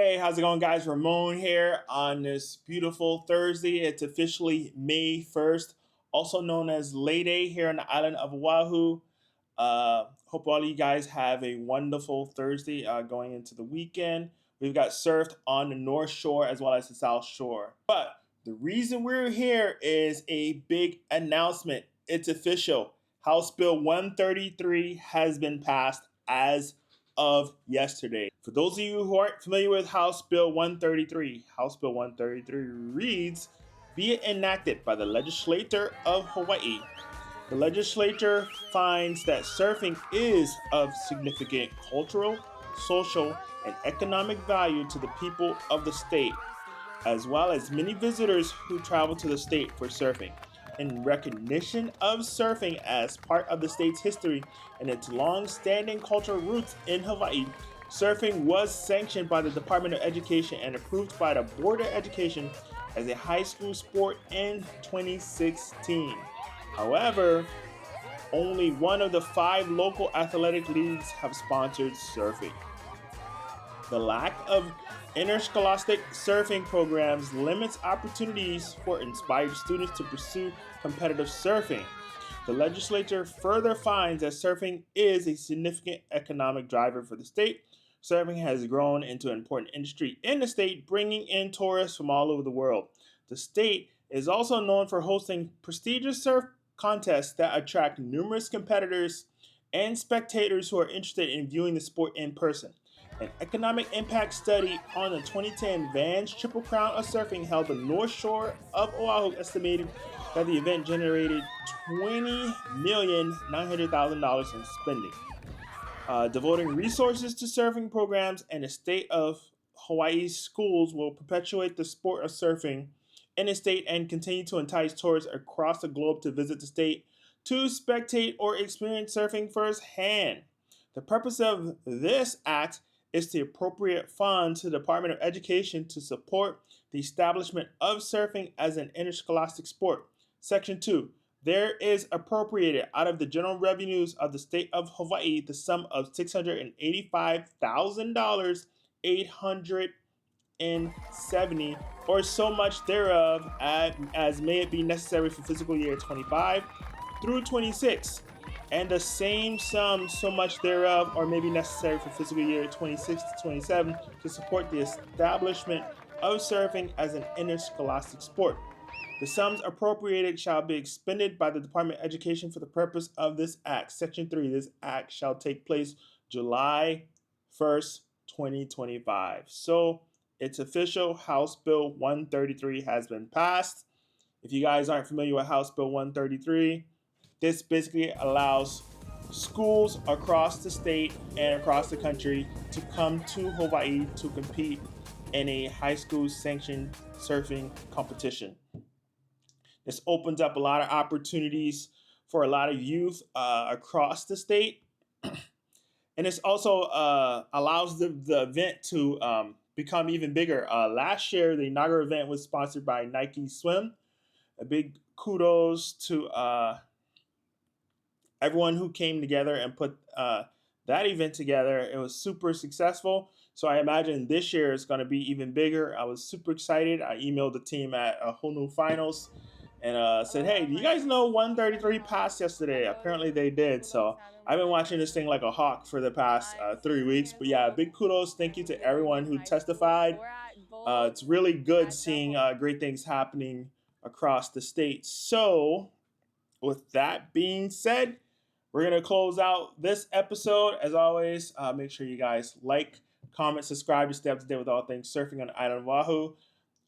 Hey, how's it going, guys? Ramon here on this beautiful Thursday. It's officially May 1st, also known as Lay Day here on the island of Oahu. Hope all of you guys have a wonderful Thursday going into the weekend. We've got surfed on the North Shore as well as the South Shore. But the reason we're here is a big announcement. It's official. House Bill 133 has been passed as of yesterday. For those of you who aren't familiar with House Bill 133, House Bill 133 reads, be it enacted by the legislature of Hawaii. The legislature finds that surfing is of significant cultural, social, and economic value to the people of the state, as well as many visitors who travel to the state for surfing. In recognition of surfing as part of the state's history and its long-standing cultural roots in Hawaii, surfing was sanctioned by the Department of Education and approved by the Board of Education as a high school sport in 2016. However, only one of the 5 local athletic leagues have sponsored surfing. The lack of interscholastic surfing programs limits opportunities for inspired students to pursue competitive surfing. The legislature further finds that surfing is a significant economic driver for the state. Surfing has grown into an important industry in the state, bringing in tourists from all over the world. The state is also known for hosting prestigious surf contests that attract numerous competitors and spectators who are interested in viewing the sport in person. An economic impact study on the 2010 Vans Triple Crown of Surfing held the North Shore of Oahu estimated that the event generated $20,900,000 in spending. Devoting resources to surfing programs and the state of Hawaii's schools will perpetuate the sport of surfing in the state and continue to entice tourists across the globe to visit the state to spectate or experience surfing firsthand. The purpose of this act is to appropriate funds to the Department of Education to support the establishment of surfing as an interscholastic sport. Section 2. There is appropriated out of the general revenues of the state of Hawaii the sum of $685,000, 870 or so much thereof as may it be necessary for fiscal year 25 through 26, and the same sum so much thereof or may be necessary for fiscal year 26 to 27 to support the establishment of surfing as an interscholastic sport. The sums appropriated shall be expended by the Department of Education for the purpose of this act. Section 3. This act shall take place July 1st, 2025. So it's official. House Bill 133 has been passed. If you guys aren't familiar with House Bill 133, this basically allows schools across the state and across the country to come to Hawaii to compete in a high school sanctioned surfing competition. This opens up a lot of opportunities for a lot of youth across the state. And this also allows the event to become even bigger. Last year, the inaugural event was sponsored by Nike Swim. A big kudos to everyone who came together and put that event together. It was super successful. So I imagine this year is going to be even bigger. I was super excited. I emailed the team at Honu Finals and said, hey, do you guys know 133 passed yesterday? Apparently they did. So I've been watching this thing like a hawk for the past 3 weeks. But yeah, big kudos. Thank you to everyone who testified. It's really good seeing great things happening across the state. So with that being said, we're going to close out this episode. As always, make sure you guys like, comment, subscribe to stay up to date with all things surfing on the island of Oahu.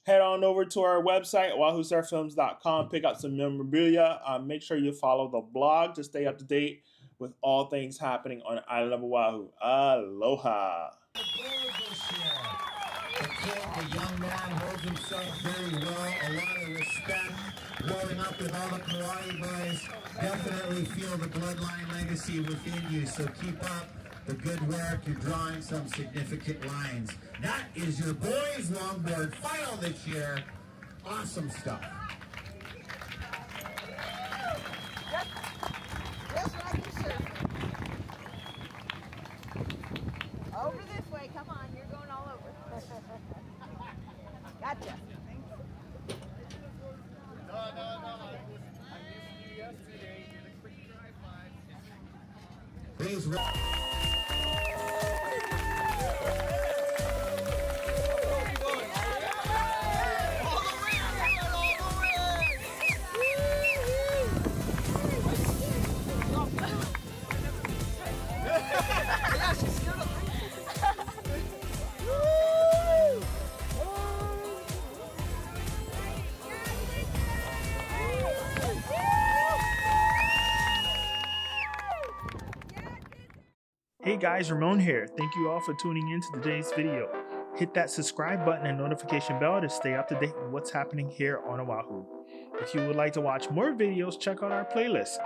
Head on over to our website, oahusurffilms.com. Pick up some memorabilia. Make sure you follow the blog to stay up to date with all things happening on the island of Oahu. Aloha. The young man holds himself very well. A lot of respect. Growing up with all the Kauai boys, definitely feel the bloodline legacy within you. So keep up the good work. You're drawing some significant lines. That is your boys longboard final this year. Awesome stuff. Just like you surf. Over this way, come on, you're going all over. Gotcha. No, I missed you yesterday. Did a quick drive-by. Please. Hey guys, Ramon here. Thank you all for tuning in to today's video. Hit that subscribe button and notification bell to stay up to date with what's happening here on Oahu. If you would like to watch more videos, check out our playlist.